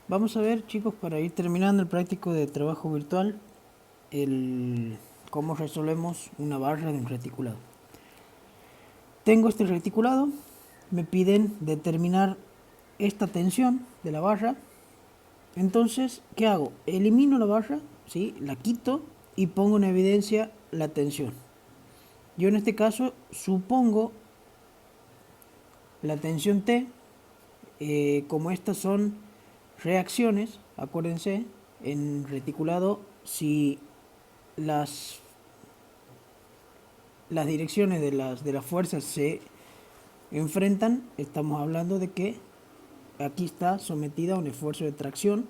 Vamos a ver, chicos, para ir terminando el práctico de trabajo virtual, cómo resolvemos una barra de un reticulado. Tengo este reticulado, me piden determinar esta tensión de la barra. Entonces, ¿qué hago? Elimino la barra, ¿sí? La quito y pongo en evidencia la tensión. Yo en este caso supongo la tensión T, como estas son reacciones, acuérdense, en reticulado, si las, las direcciones de las fuerzas se enfrentan, estamos hablando de que aquí está sometida a un esfuerzo de tracción,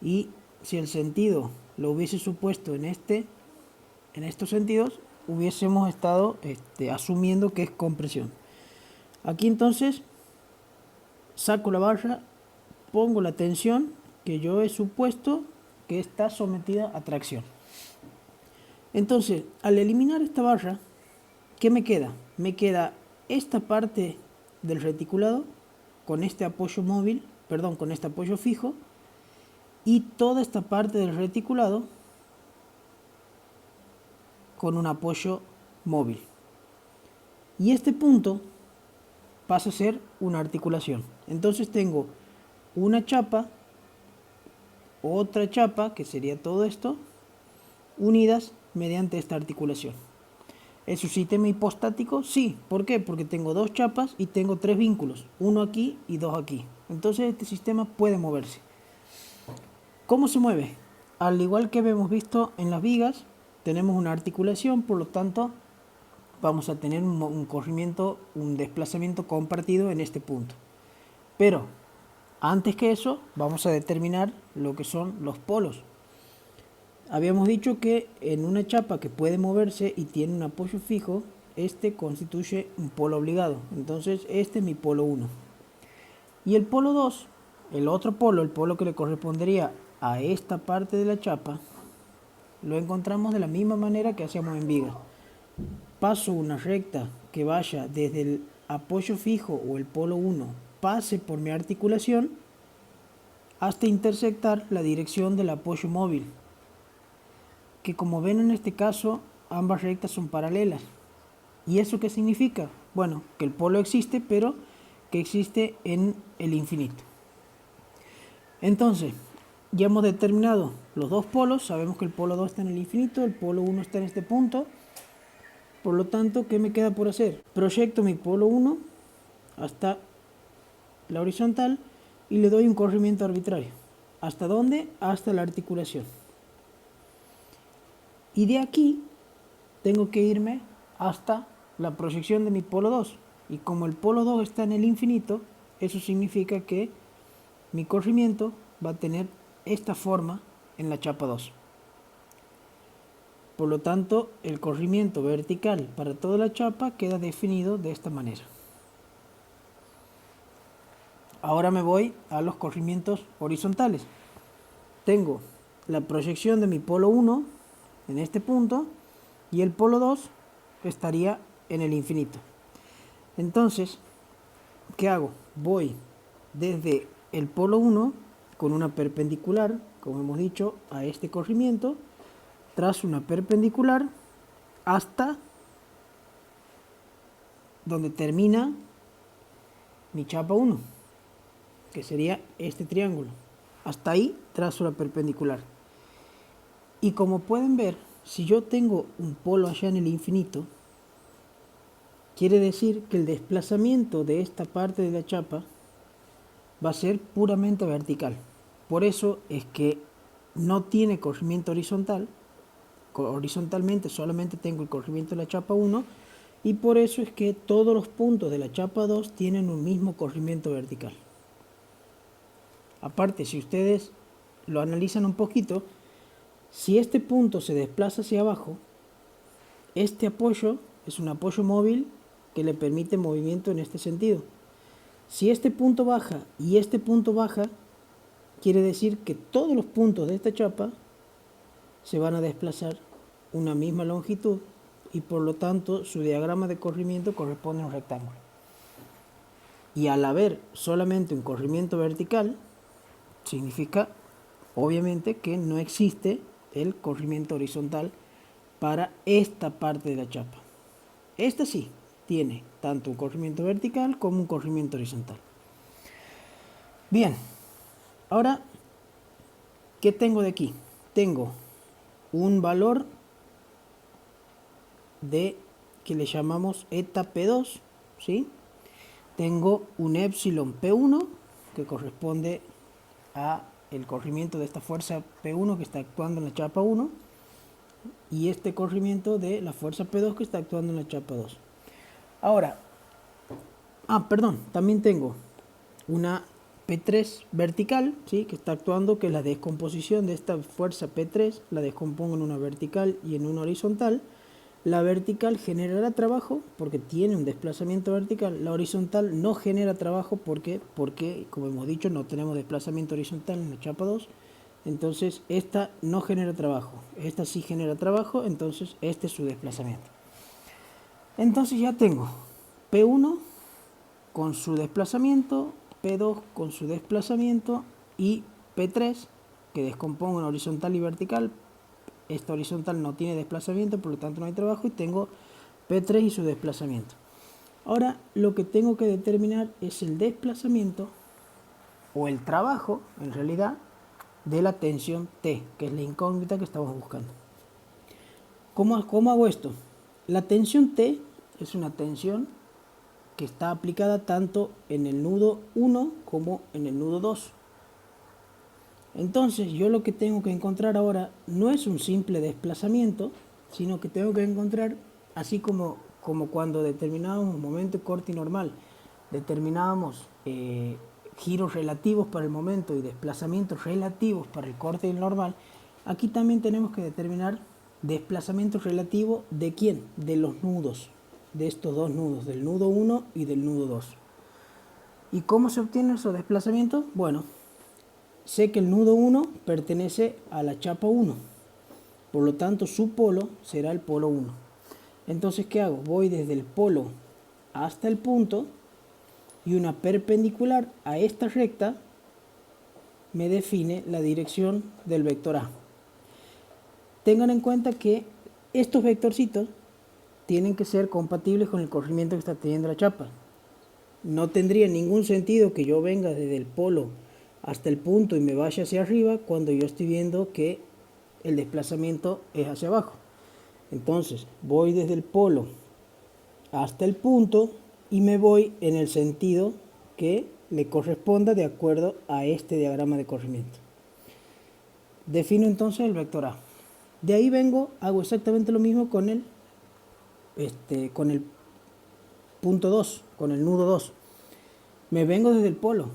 y si el sentido lo hubiese supuesto en estos sentidos, hubiésemos estado asumiendo que es compresión. Aquí entonces saco la barra, pongo la tensión que yo he supuesto que está sometida a tracción. Entonces, al eliminar esta barra, ¿qué me queda? Me queda esta parte del reticulado con este apoyo móvil, perdón, con este apoyo fijo, y toda esta parte del reticulado con un apoyo móvil. Y este punto pasa a ser una articulación. Entonces tengo una chapa, otra chapa, que sería todo esto, unidas mediante esta articulación. ¿Es un sistema hipostático? Sí. ¿Por qué? Porque tengo dos chapas y tengo tres vínculos, uno aquí y dos aquí. Entonces este sistema puede moverse. ¿Cómo se mueve? Al igual que hemos visto en las vigas, tenemos una articulación, por lo tanto vamos a tener un corrimiento, un desplazamiento compartido en este punto. Pero antes que eso, vamos a determinar lo que son los polos. Habíamos dicho que en una chapa que puede moverse y tiene un apoyo fijo, este constituye un polo obligado. Entonces este es mi polo 1. Y el polo 2, el otro polo, el polo que le correspondería a esta parte de la chapa, lo encontramos de la misma manera que hacíamos en viga. Paso una recta que vaya desde el apoyo fijo o el polo 1, pase por mi articulación hasta intersectar la dirección del apoyo móvil, que como ven en este caso ambas rectas son paralelas. ¿Y eso qué significa? Bueno, que el polo existe, pero que existe en el infinito. Entonces, ya hemos determinado los dos polos, sabemos que el polo 2 está en el infinito, el polo 1 está en este punto. Por lo tanto, ¿qué me queda por hacer? Proyecto mi polo 1 hasta la horizontal y le doy un corrimiento arbitrario. ¿Hasta dónde? Hasta la articulación. Y de aquí tengo que irme hasta la proyección de mi polo 2. Y como el polo 2 está en el infinito, eso significa que mi corrimiento va a tener esta forma en la chapa 2. Por lo tanto, el corrimiento vertical para toda la chapa queda definido de esta manera. Ahora me voy a los corrimientos horizontales. Tengo la proyección de mi polo 1 en este punto y el polo 2 estaría en el infinito. Entonces, ¿qué hago? Voy desde el polo 1 con una perpendicular, como hemos dicho, a este corrimiento, trazo una perpendicular hasta donde termina mi chapa 1, que sería este triángulo. Hasta ahí trazo la perpendicular. Y como pueden ver, si yo tengo un polo allá en el infinito, quiere decir que el desplazamiento de esta parte de la chapa va a ser puramente vertical. Por eso es que no tiene corrimiento horizontal. Horizontalmente solamente tengo el corrimiento de la chapa 1, y por eso es que todos los puntos de la chapa 2 tienen un mismo corrimiento vertical. Aparte, si ustedes lo analizan un poquito, si este punto se desplaza hacia abajo, este apoyo es un apoyo móvil que le permite movimiento en este sentido. Si este punto baja y este punto baja, quiere decir que todos los puntos de esta chapa se van a desplazar una misma longitud, y por lo tanto su diagrama de corrimiento corresponde a un rectángulo. Y al haber solamente un corrimiento vertical, significa obviamente que no existe el corrimiento horizontal para esta parte de la chapa. Esta sí tiene tanto un corrimiento vertical como un corrimiento horizontal. Bien, ahora, ¿qué tengo de aquí? Tengo un valor de que le llamamos eta P2, ¿sí? Tengo un epsilon P1 que corresponde a el corrimiento de esta fuerza P1 que está actuando en la chapa 1 y este corrimiento de la fuerza P2 que está actuando en la chapa 2. Ahora, perdón, también tengo una P3 vertical, ¿sí? Que está actuando, que es la descomposición de esta fuerza P3, la descompongo en una vertical y en una horizontal. La vertical generará trabajo porque tiene un desplazamiento vertical. La horizontal no genera trabajo porque, como hemos dicho, no tenemos desplazamiento horizontal en la chapa 2. Entonces esta no genera trabajo. Esta sí genera trabajo, entonces este es su desplazamiento. Entonces ya tengo P1 con su desplazamiento, P2 con su desplazamiento y P3 que descompongo en horizontal y vertical. Esta horizontal no tiene desplazamiento, por lo tanto no hay trabajo, y tengo P3 y su desplazamiento. Ahora lo que tengo que determinar es el desplazamiento o el trabajo, en realidad, de la tensión T, que es la incógnita que estamos buscando. ¿Cómo hago esto? La tensión T es una tensión que está aplicada tanto en el nudo 1 como en el nudo 2. Entonces yo lo que tengo que encontrar ahora no es un simple desplazamiento, sino que tengo que encontrar, así como cuando determinábamos momento corte y normal, determinábamos giros relativos para el momento y desplazamientos relativos para el corte y el normal, aquí también tenemos que determinar desplazamientos relativos de quién, de los nudos, de estos dos nudos, del nudo 1 y del nudo 2. ¿Y cómo se obtienen esos desplazamientos? Bueno, sé que el nudo 1 pertenece a la chapa 1, por lo tanto su polo será el polo 1. Entonces, ¿qué hago? Voy desde el polo hasta el punto y una perpendicular a esta recta me define la dirección del vector A. Tengan en cuenta que estos vectorcitos tienen que ser compatibles con el corrimiento que está teniendo la chapa. No tendría ningún sentido que yo venga desde el polo hasta el punto y me vaya hacia arriba cuando yo estoy viendo que el desplazamiento es hacia abajo. Entonces voy desde el polo hasta el punto y me voy en el sentido que le corresponda de acuerdo a este diagrama de corrimiento. Defino entonces el vector A. De ahí vengo, hago exactamente lo mismo con el punto 2, con el nudo 2. Me vengo desde el polo.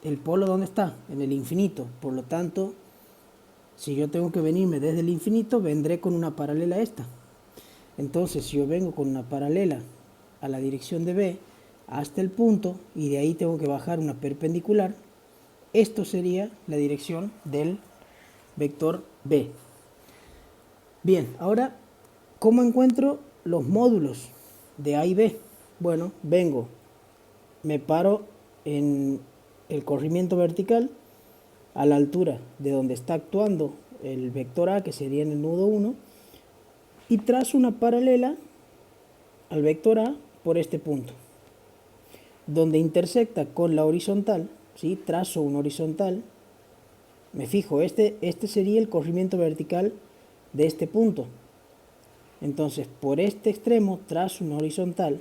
¿El polo dónde está? En el infinito. Por lo tanto, si yo tengo que venirme desde el infinito, vendré con una paralela a esta. Entonces, si yo vengo con una paralela a la dirección de B hasta el punto y de ahí tengo que bajar una perpendicular, esto sería la dirección del vector B. Bien, ahora, ¿cómo encuentro los módulos de A y B? Bueno, me paro en el corrimiento vertical a la altura de donde está actuando el vector A, que sería en el nudo 1, y trazo una paralela al vector A por este punto. Donde intersecta con la horizontal, ¿sí? Trazo una horizontal, me fijo, este sería el corrimiento vertical de este punto. Entonces, por este extremo trazo una horizontal,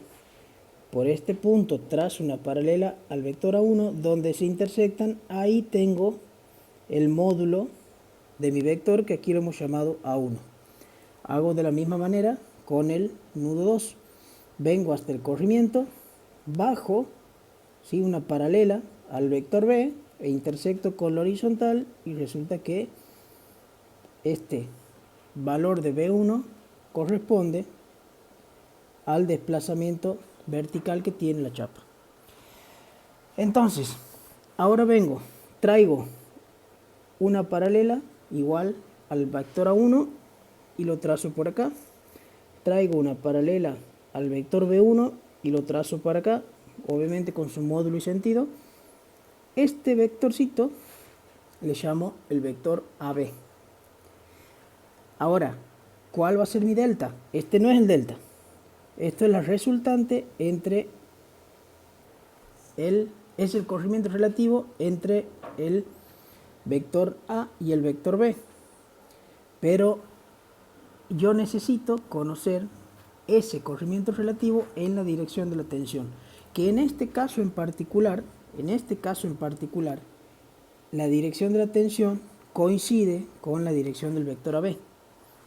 por este punto trazo una paralela al vector A1, donde se intersectan, ahí tengo el módulo de mi vector, que aquí lo hemos llamado A1. Hago de la misma manera con el nudo 2. Vengo hasta el corrimiento, bajo, ¿sí? Una paralela al vector B e intersecto con la horizontal y resulta que este valor de B1 corresponde al desplazamiento vertical que tiene la chapa. Entonces, ahora traigo una paralela igual al vector A1 y lo trazo por acá. Traigo una paralela al vector B1 y lo trazo para acá, obviamente con su módulo y sentido. Este vectorcito le llamo el vector AB. Ahora, ¿cuál va a ser mi delta? Este no es el delta. Esto es la resultante entre es el corrimiento relativo entre el vector A y el vector B. Pero yo necesito conocer ese corrimiento relativo en la dirección de la tensión, que en este caso en particular, la dirección de la tensión coincide con la dirección del vector AB.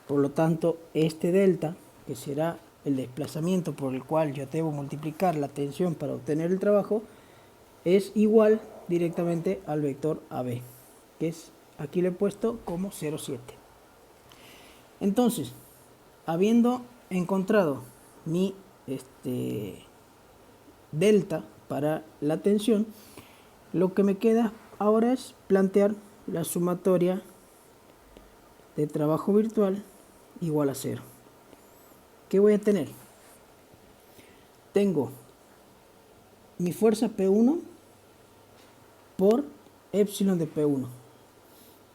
Por lo tanto, este delta, que será el desplazamiento por el cual yo debo multiplicar la tensión para obtener el trabajo, es igual directamente al vector AB, que es, aquí lo he puesto como 0,7. Entonces, habiendo encontrado mi delta para la tensión, lo que me queda ahora es plantear la sumatoria de trabajo virtual igual a 0. ¿Qué voy a tener? Tengo mi fuerza P1 por epsilon de P1,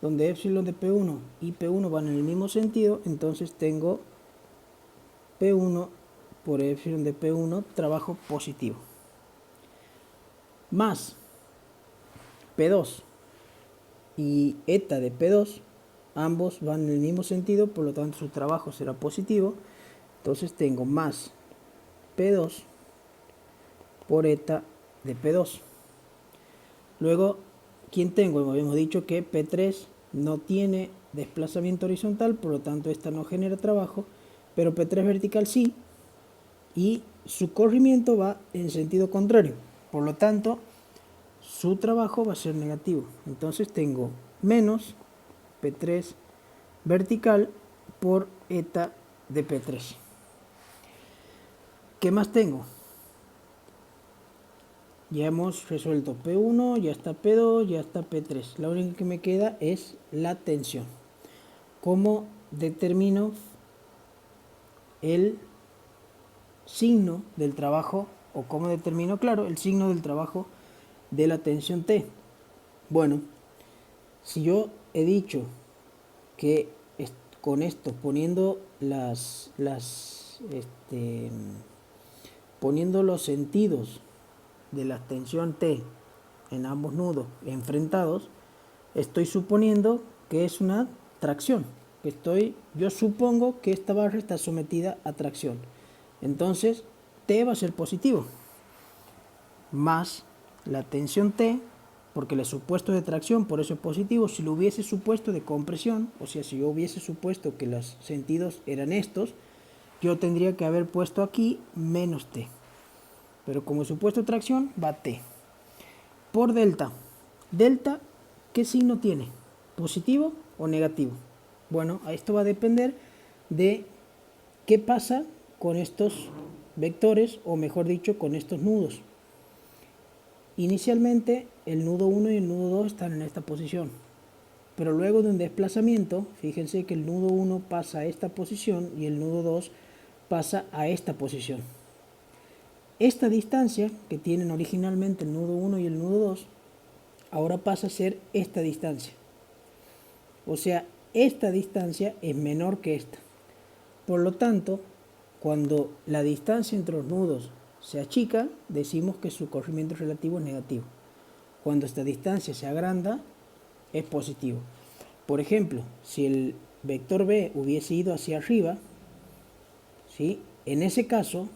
donde epsilon de P1 y P1 van en el mismo sentido, entonces tengo P1 por epsilon de P1, trabajo positivo, más P2 y eta de P2, ambos van en el mismo sentido, por lo tanto su trabajo será positivo, entonces tengo más P2 por eta de P2. Luego, ¿quién tengo? Habíamos dicho que P3 no tiene desplazamiento horizontal, por lo tanto esta no genera trabajo, pero P3 vertical sí, y su corrimiento va en sentido contrario, por lo tanto su trabajo va a ser negativo. Entonces tengo menos P3 vertical por eta de P3. ¿Qué más tengo? Ya hemos resuelto P1, ya está P2, ya está P3. La única que me queda es la tensión. ¿Cómo determino el signo del trabajo? O cómo determino, claro, el signo del trabajo de la tensión T. Bueno, si yo he dicho que con esto, poniendo poniendo los sentidos de la tensión T en ambos nudos enfrentados, estoy suponiendo que es una tracción. Yo supongo que esta barra está sometida a tracción. Entonces, T va a ser positivo. Más la tensión T, porque el supuesto de tracción, por eso es positivo. Si lo hubiese supuesto de compresión, o sea, si yo hubiese supuesto que los sentidos eran estos, yo tendría que haber puesto aquí menos T. Pero como supuesto de tracción, va T. Por delta. Delta, ¿qué signo tiene? ¿Positivo o negativo? Bueno, esto va a depender de qué pasa con estos vectores, o mejor dicho, con estos nudos. Inicialmente, el nudo 1 y el nudo 2 están en esta posición. Pero luego de un desplazamiento, fíjense que el nudo 1 pasa a esta posición y el nudo 2 pasa a esta posición. Esta distancia que tienen originalmente el nudo 1 y el nudo 2, ahora pasa a ser esta distancia. O sea, esta distancia es menor que esta. Por lo tanto, cuando la distancia entre los nudos se achica, decimos que su corrimiento relativo es negativo. Cuando esta distancia se agranda, es positivo. Por ejemplo, si el vector B hubiese ido hacia arriba, ¿sí?, en ese caso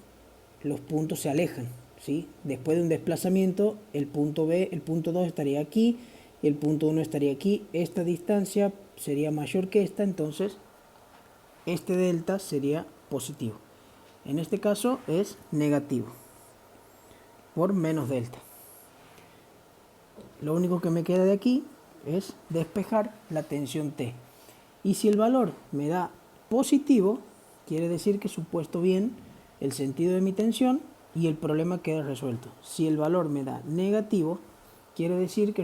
los puntos se alejan, ¿sí? Después de un desplazamiento, el punto B, el punto 2 estaría aquí y el punto 1 estaría aquí. Esta distancia sería mayor que esta, entonces este delta sería positivo. En este caso es negativo por menos delta. Lo único que me queda de aquí es despejar la tensión T. Y si el valor me da positivo, quiere decir que he supuesto bien el sentido de mi tensión y el problema queda resuelto. Si el valor me da negativo, quiere decir que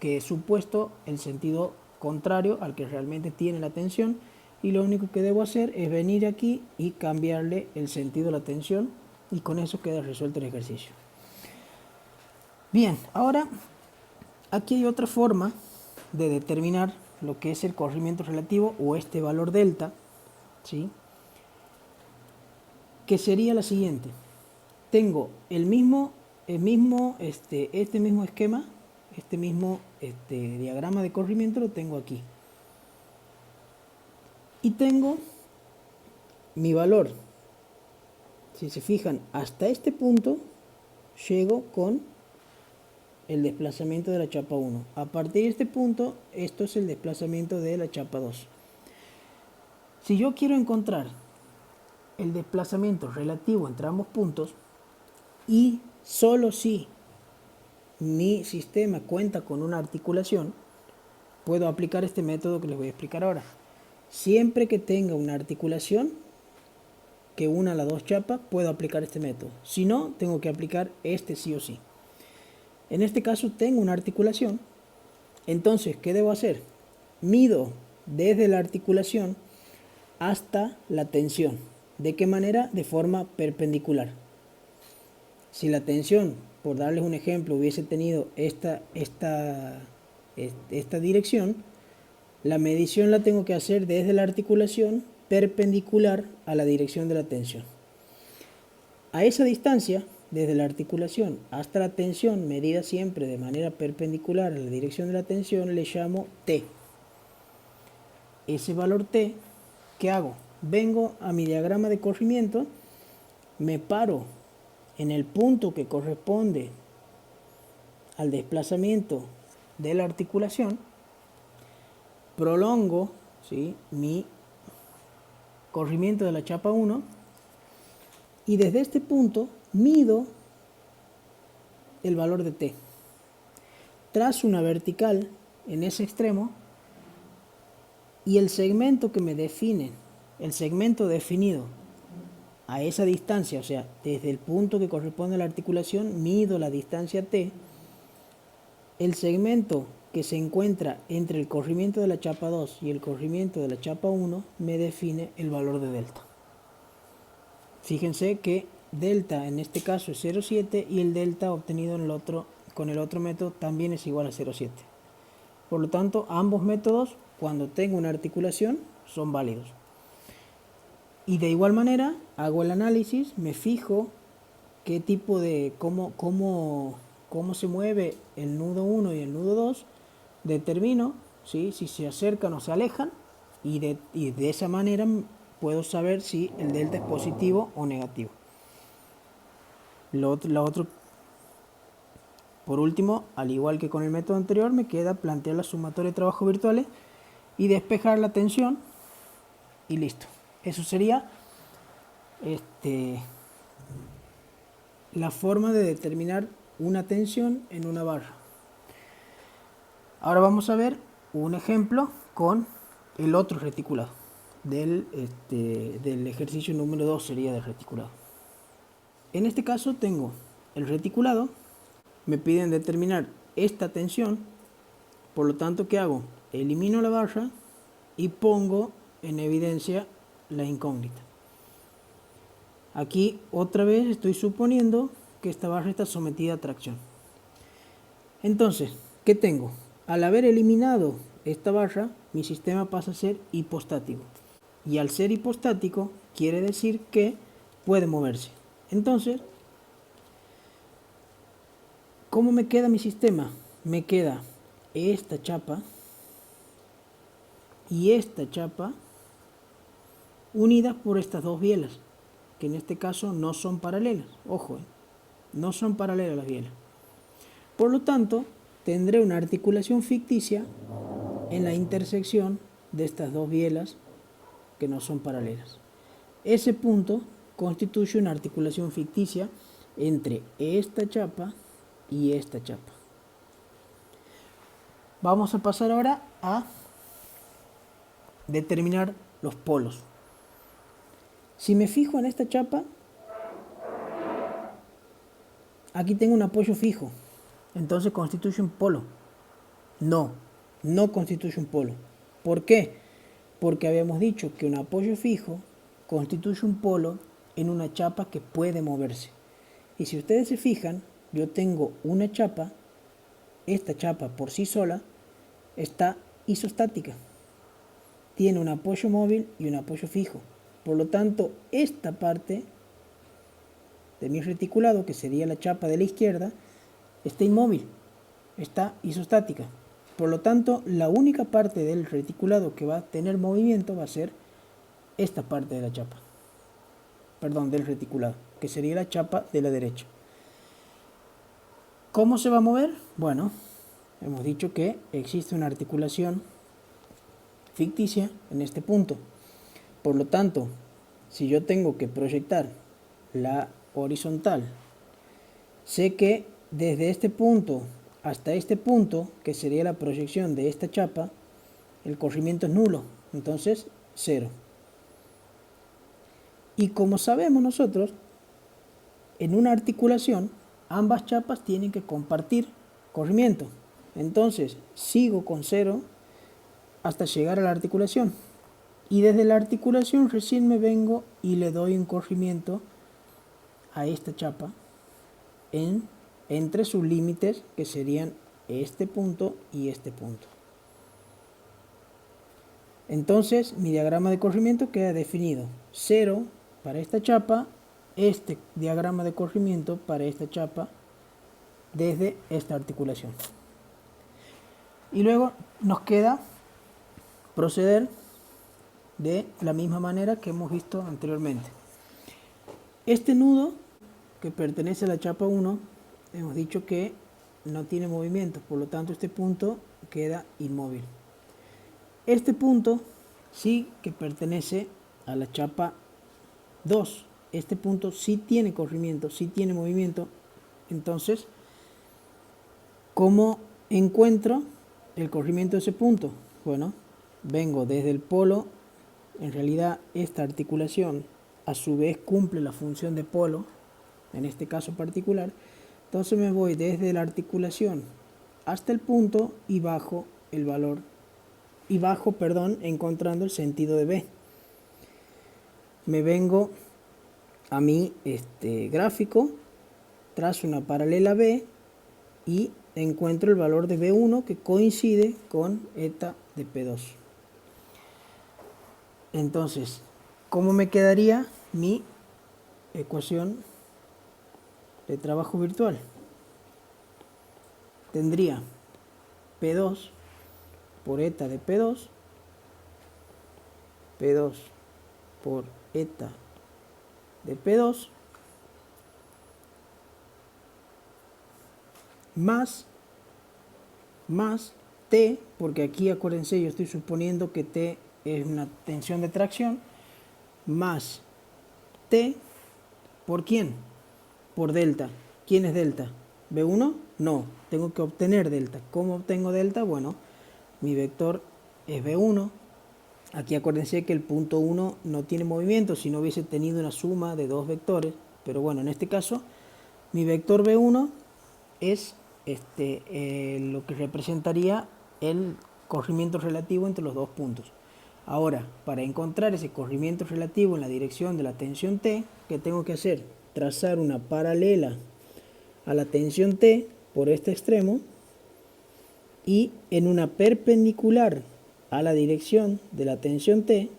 he supuesto el sentido contrario al que realmente tiene la tensión, y lo único que debo hacer es venir aquí y cambiarle el sentido de la tensión, y con eso queda resuelto el ejercicio. Bien, ahora aquí hay otra forma de determinar lo que es el corrimiento relativo o este valor delta, ¿sí? Que sería la siguiente. Tengo este mismo esquema, este mismo diagrama de corrimiento lo tengo aquí. Y tengo mi valor. Si se fijan, hasta este punto llego con el desplazamiento de la chapa 1. A partir de este punto, esto es el desplazamiento de la chapa 2. Si yo quiero encontrar el desplazamiento relativo entre ambos puntos, y solo si mi sistema cuenta con una articulación, puedo aplicar este método que les voy a explicar ahora. Siempre que tenga una articulación que una las dos chapas, puedo aplicar este método. Si no, tengo que aplicar este sí o sí. En este caso tengo una articulación. Entonces, ¿qué debo hacer? Mido desde la articulación hasta la tensión. ¿De qué manera? De forma perpendicular. Si la tensión, por darles un ejemplo, hubiese tenido esta dirección, la medición la tengo que hacer desde la articulación perpendicular a la dirección de la tensión. A esa distancia, desde la articulación hasta la tensión, medida siempre de manera perpendicular a la dirección de la tensión, le llamo T. Ese valor T, ¿qué hago? Vengo a mi diagrama de corrimiento, me paro en el punto que corresponde al desplazamiento de la articulación, prolongo, ¿sí?, mi corrimiento de la chapa 1 y desde este punto mido el valor de T. Trazo una vertical en ese extremo y el segmento que me define, el segmento definido a esa distancia, o sea, desde el punto que corresponde a la articulación, mido la distancia T. El segmento que se encuentra entre el corrimiento de la chapa 2 y el corrimiento de la chapa 1 me define el valor de delta. Fíjense que delta en este caso es 0,7 y el delta obtenido con el otro método también es igual a 0,7. Por lo tanto, ambos métodos, cuando tengo una articulación, son válidos. Y de igual manera, hago el análisis, me fijo qué tipo de, cómo se mueve el nudo 1 y el nudo 2, determino, ¿sí?, si se acercan o se alejan, y de esa manera puedo saber si el delta es positivo o negativo. Lo otro, por último, al igual que con el método anterior, me queda plantear la sumatoria de trabajos virtuales y despejar la tensión y listo. Eso sería la forma de determinar una tensión en una barra. Ahora vamos a ver un ejemplo con el otro reticulado. Del ejercicio número 2 sería del reticulado. En este caso tengo el reticulado, me piden determinar esta tensión, por lo tanto, ¿qué hago? Elimino la barra y pongo en evidencia la incógnita. Aquí otra vez estoy suponiendo que esta barra está sometida a tracción. Entonces, ¿qué tengo? Al haber eliminado esta barra, mi sistema pasa a ser hipostático. Y al ser hipostático, quiere decir que puede moverse. Entonces, ¿cómo me queda mi sistema? Me queda esta chapa y esta chapa unidas por estas dos bielas, que en este caso no son paralelas. Ojo, no son paralelas las bielas. Por lo tanto, tendré una articulación ficticia en la intersección de estas dos bielas que no son paralelas. Ese punto constituye una articulación ficticia entre esta chapa y esta chapa. Vamos a pasar ahora a determinar los polos. Si me fijo en esta chapa, aquí tengo un apoyo fijo, entonces constituye un polo. No constituye un polo. ¿Por qué? Porque habíamos dicho que un apoyo fijo constituye un polo en una chapa que puede moverse. Y si ustedes se fijan, yo tengo una chapa, esta chapa por sí sola, está isostática. Tiene un apoyo móvil y un apoyo fijo. Por lo tanto, esta parte de mi reticulado, que sería la chapa de la izquierda, está inmóvil, está isostática. Por lo tanto, la única parte del reticulado que va a tener movimiento va a ser esta parte de la chapa. Perdón, del reticulado, que sería la chapa de la derecha. ¿Cómo se va a mover? Bueno, hemos dicho que existe una articulación ficticia en este punto. Por lo tanto, si yo tengo que proyectar la horizontal, sé que desde este punto hasta este punto, que sería la proyección de esta chapa, el corrimiento es nulo, entonces 0. Y como sabemos nosotros, en una articulación ambas chapas tienen que compartir corrimiento. Entonces sigo con 0 hasta llegar a la articulación. Y desde la articulación recién me vengo y le doy un corrimiento a esta chapa entre sus límites, que serían este punto y este punto. Entonces mi diagrama de corrimiento queda definido: 0 para esta chapa, este diagrama de corrimiento para esta chapa desde esta articulación. Y luego nos queda proceder de la misma manera que hemos visto anteriormente. Este nudo que pertenece a la chapa 1, hemos dicho que no tiene movimiento, por lo tanto este punto queda inmóvil. Este punto sí que pertenece a la chapa 2. Este punto sí tiene corrimiento, sí tiene movimiento. Entonces, ¿cómo encuentro el corrimiento de ese punto? Bueno, vengo desde el polo. En realidad esta articulación a su vez cumple la función de polo, en este caso particular. Entonces me voy desde la articulación hasta el punto y bajo el valor, encontrando el sentido de B. Me vengo a mi gráfico, trazo una paralela B y encuentro el valor de B1 que coincide con eta de P2. Entonces, ¿cómo me quedaría mi ecuación de trabajo virtual? Tendría P2 por eta de P2, P2 por eta de P2, más T, porque aquí acuérdense, yo estoy suponiendo que T es una tensión de tracción, más T, ¿por quién? Por delta. ¿Quién es delta? ¿B1? No, tengo que obtener delta. ¿Cómo obtengo delta? Bueno, mi vector es B1. Aquí acuérdense que el punto 1 no tiene movimiento, si no hubiese tenido una suma de dos vectores. Pero bueno, en este caso, mi vector B1 es lo que representaría el corrimiento relativo entre los dos puntos. Ahora, para encontrar ese corrimiento relativo en la dirección de la tensión T, ¿qué tengo que hacer? Trazar una paralela a la tensión T por este extremo y en una perpendicular a la dirección de la tensión T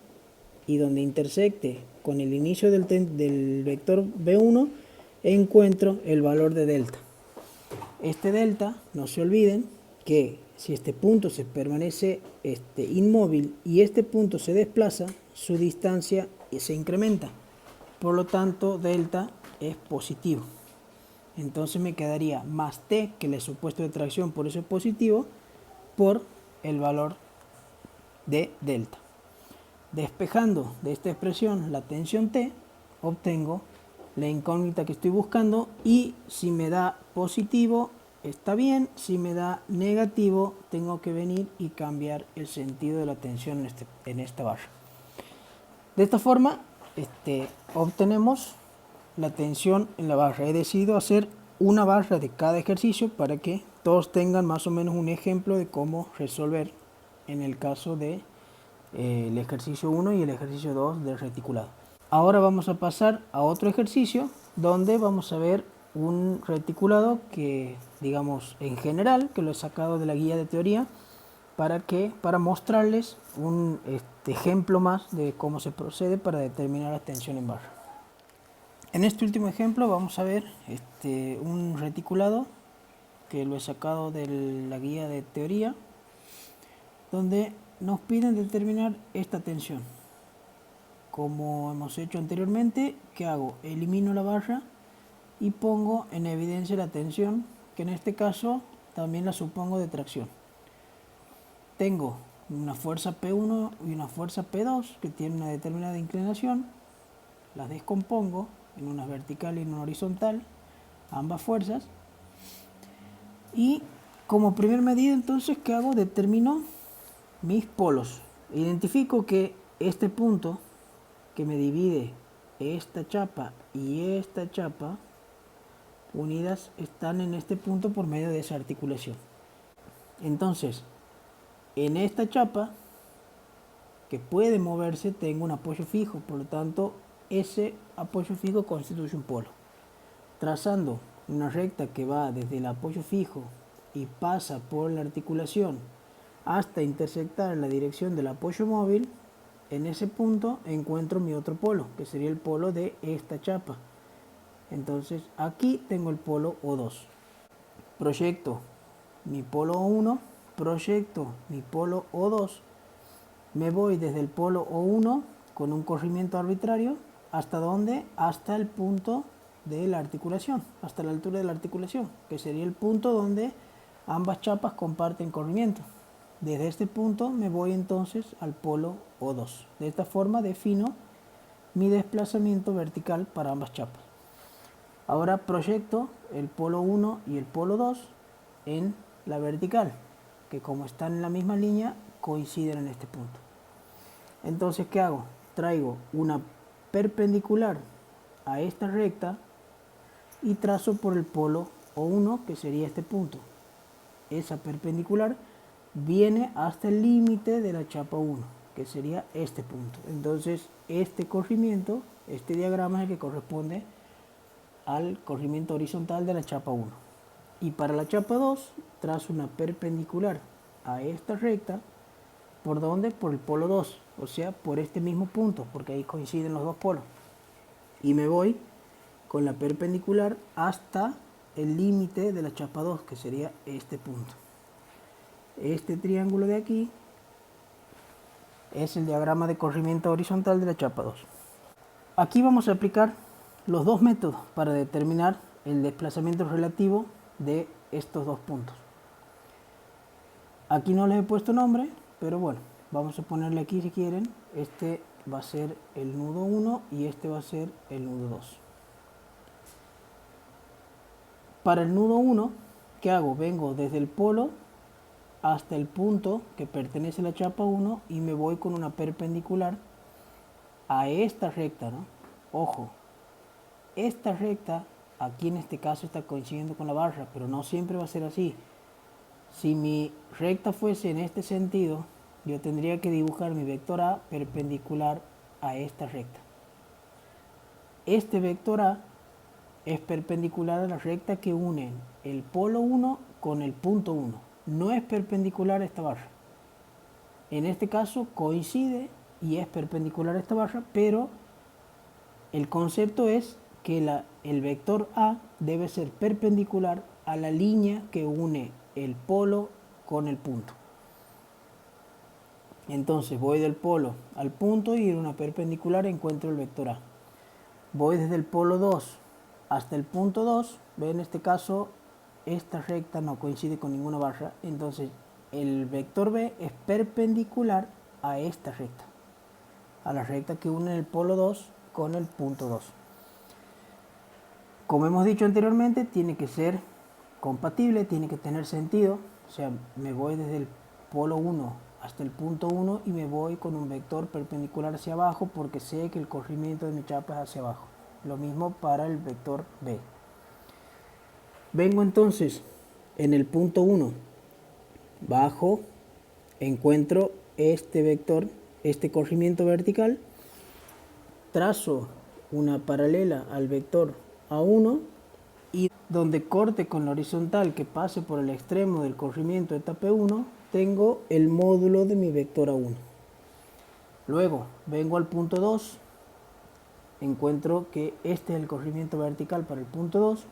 y donde intersecte con el inicio del vector B1 encuentro el valor de delta. Este delta, no se olviden que si este punto se permanece inmóvil y este punto se desplaza, su distancia se incrementa. Por lo tanto, delta es positivo. Entonces me quedaría más T, que el supuesto de tracción por eso es positivo, por el valor de delta. Despejando de esta expresión la tensión T, obtengo la incógnita que estoy buscando y si me da positivo está bien, si me da negativo tengo que venir y cambiar el sentido de la tensión en esta barra. De esta forma obtenemos la tensión en la barra. He decidido hacer una barra de cada ejercicio para que todos tengan más o menos un ejemplo de cómo resolver en el caso de el ejercicio 1 y el ejercicio 2 del reticulado. Ahora vamos a pasar a otro ejercicio donde vamos a ver un reticulado que, digamos, en general, que lo he sacado de la guía de teoría, Para mostrarles un ejemplo más de cómo se procede para determinar la tensión en barra. En este último ejemplo vamos a ver un reticulado que lo he sacado de la guía de teoría, donde nos piden determinar esta tensión. Como hemos hecho anteriormente, ¿qué hago? Elimino la barra y pongo en evidencia la tensión, que en este caso también la supongo de tracción. Tengo una fuerza P1 y una fuerza P2 que tienen una determinada inclinación. Las descompongo en una vertical y en una horizontal, ambas fuerzas. Y como primer medida, entonces, ¿qué hago? Determino mis polos. Identifico que este punto que me divide esta chapa y esta chapa unidas están en este punto por medio de esa articulación. Entonces, en esta chapa que puede moverse tengo un apoyo fijo, por lo tanto ese apoyo fijo constituye un polo. Trazando una recta que va desde el apoyo fijo y pasa por la articulación hasta intersectar la dirección del apoyo móvil, en ese punto encuentro mi otro polo, que sería el polo de esta chapa. Entonces aquí tengo el polo O2. Proyecto mi polo O1, proyecto mi polo O2, me voy desde el polo O1 con un corrimiento arbitrario, ¿hasta dónde? Hasta el punto de la articulación, hasta la altura de la articulación, que sería el punto donde ambas chapas comparten corrimiento. Desde este punto me voy entonces al polo O2. De esta forma defino mi desplazamiento vertical para ambas chapas. Ahora proyecto el polo 1 y el polo 2 en la vertical, que como están en la misma línea, coinciden en este punto. Entonces, ¿qué hago? Traigo una perpendicular a esta recta y trazo por el polo O1, que sería este punto. Esa perpendicular viene hasta el límite de la chapa 1, que sería este punto. Entonces, este corrimiento, este diagrama es el que corresponde al corrimiento horizontal de la chapa 1. Y para la chapa 2 trazo una perpendicular a esta recta. ¿Por dónde? Por el polo 2, o sea, por este mismo punto, porque ahí coinciden los dos polos. Y me voy con la perpendicular hasta el límite de la chapa 2, que sería este punto. Este triángulo de aquí es el diagrama de corrimiento horizontal de la chapa 2. Aquí vamos a aplicar los dos métodos para determinar el desplazamiento relativo de estos dos puntos. Aquí no les he puesto nombre, pero bueno, vamos a ponerle aquí si quieren. Este va a ser el nudo 1 y este va a ser el nudo 2. Para el nudo 1, ¿qué hago? Vengo desde el polo hasta el punto que pertenece a la chapa 1 y me voy con una perpendicular a esta recta, ¿no? Ojo, esta recta aquí en este caso está coincidiendo con la barra, pero no siempre va a ser así. Si mi recta fuese en este sentido, yo tendría que dibujar mi vector A perpendicular a esta recta. Este vector A es perpendicular a la recta que une el polo 1 con el punto 1. No es perpendicular a esta barra. En este caso coincide y es perpendicular a esta barra, pero el concepto es que el vector A debe ser perpendicular a la línea que une el polo con el punto. Entonces voy del polo al punto y en una perpendicular encuentro el vector A. Voy desde el polo 2 hasta el punto 2. En este caso esta recta no coincide con ninguna barra, entonces el vector B es perpendicular a esta recta, a la recta que une el polo 2 con el punto 2. Como hemos dicho anteriormente, tiene que ser compatible, tiene que tener sentido. O sea, me voy desde el polo 1 hasta el punto 1 y me voy con un vector perpendicular hacia abajo porque sé que el corrimiento de mi chapa es hacia abajo. Lo mismo para el vector B. Vengo entonces en el punto 1, bajo, encuentro este vector, este corrimiento vertical, trazo una paralela al vector A1 y donde corte con la horizontal que pase por el extremo del corrimiento de etapa 1, tengo el módulo de mi vector A1. Luego vengo al punto 2, encuentro que este es el corrimiento vertical para el punto 2,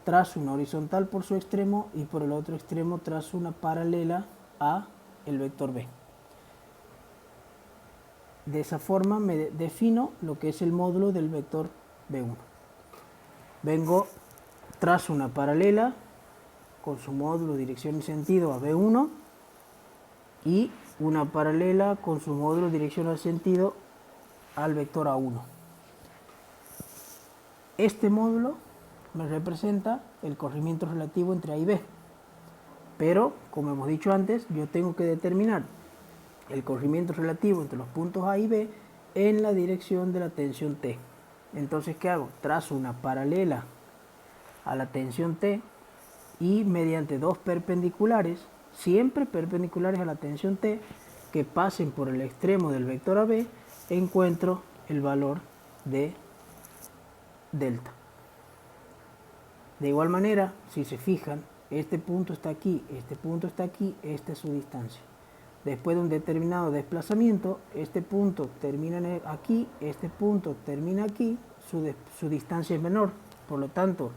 trazo una horizontal por su extremo y por el otro extremo trazo una paralela a el vector B. De esa forma me defino lo que es el módulo del vector B1. Vengo, trazo una paralela con su módulo, dirección y sentido a B1 y una paralela con su módulo, dirección y sentido al vector A1. Este módulo me representa el corrimiento relativo entre A y B, pero como hemos dicho antes, yo tengo que determinar el corrimiento relativo entre los puntos A y B en la dirección de la tensión T. Entonces, ¿qué hago? Trazo una paralela a la tensión T y mediante dos perpendiculares, siempre perpendiculares a la tensión T, que pasen por el extremo del vector AB, encuentro el valor de delta. De igual manera, si se fijan, este punto está aquí, este punto está aquí, esta es su distancia. Después de un determinado desplazamiento, este punto termina aquí, este punto termina aquí, su distancia es menor. Por lo tanto,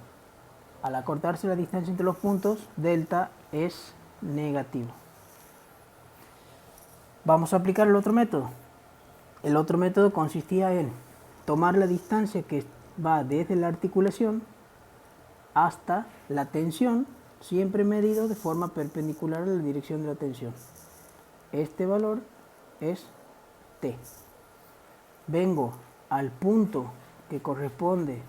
al acortarse la distancia entre los puntos, delta es negativo. Vamos a aplicar el otro método. El otro método consistía en tomar la distancia que va desde la articulación hasta la tensión, siempre medido de forma perpendicular a la dirección de la tensión. Este valor es T. Vengo al punto que corresponde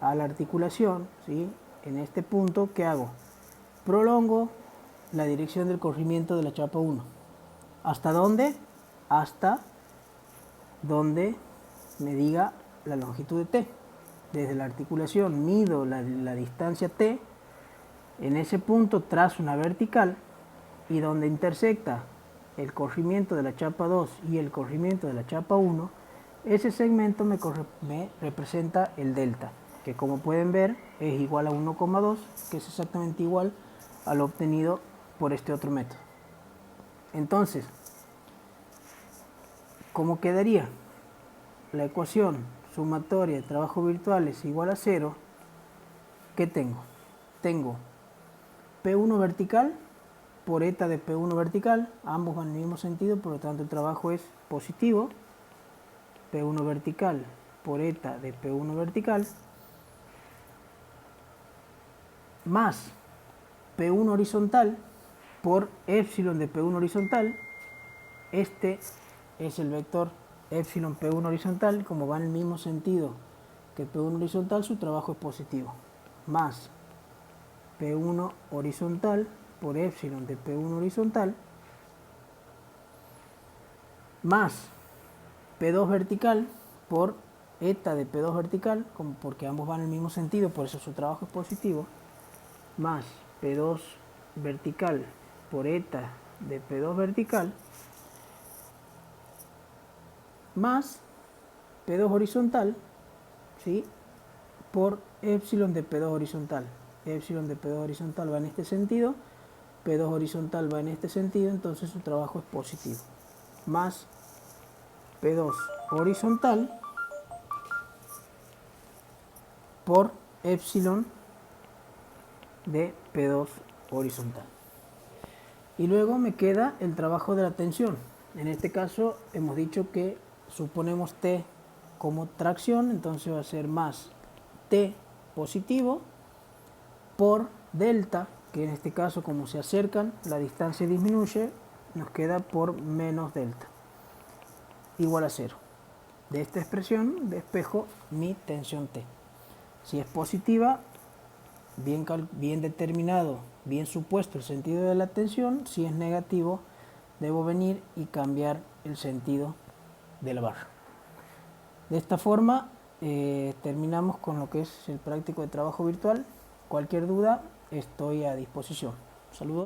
a la articulación, ¿sí? En este punto, ¿qué hago? Prolongo la dirección del corrimiento de la chapa 1. ¿Hasta dónde? Hasta donde me diga la longitud de T. Desde la articulación mido la distancia T, en ese punto trazo una vertical y donde intersecta el corrimiento de la chapa 2 y el corrimiento de la chapa 1, ese segmento me representa el delta, que como pueden ver es igual a 1,2, que es exactamente igual al obtenido por este otro método. Entonces, ¿cómo quedaría? La ecuación sumatoria de trabajo virtual es igual a 0. ¿Qué tengo? Tengo P1 vertical por eta de P1 vertical, ambos van en el mismo sentido, por lo tanto el trabajo es positivo. P1 vertical por eta de P1 vertical, más P1 horizontal por épsilon de P1 horizontal. Este es el vector épsilon P1 horizontal, como va en el mismo sentido que P1 horizontal, su trabajo es positivo, más P1 horizontal por épsilon de P1 horizontal, más P2 vertical por eta de P2 vertical, como porque ambos van en el mismo sentido, por eso su trabajo es positivo, más P2 vertical por eta de P2 vertical, más P2 horizontal, ¿sí? Por épsilon de P2 horizontal. Épsilon de P2 horizontal va en este sentido, P2 horizontal va en este sentido, entonces su trabajo es positivo. Más P2 horizontal por épsilon de P2 horizontal. Y luego me queda el trabajo de la tensión. En este caso hemos dicho que suponemos T como tracción, entonces va a ser más T positivo por delta, que en este caso como se acercan, la distancia disminuye, nos queda por menos delta, igual a 0. De esta expresión despejo mi tensión T. Si es positiva, bien determinado, bien supuesto el sentido de la tensión. Si es negativo, debo venir y cambiar el sentido de la barra. De esta forma terminamos con lo que es el práctico de trabajo virtual. Cualquier duda, estoy a disposición. Saludos.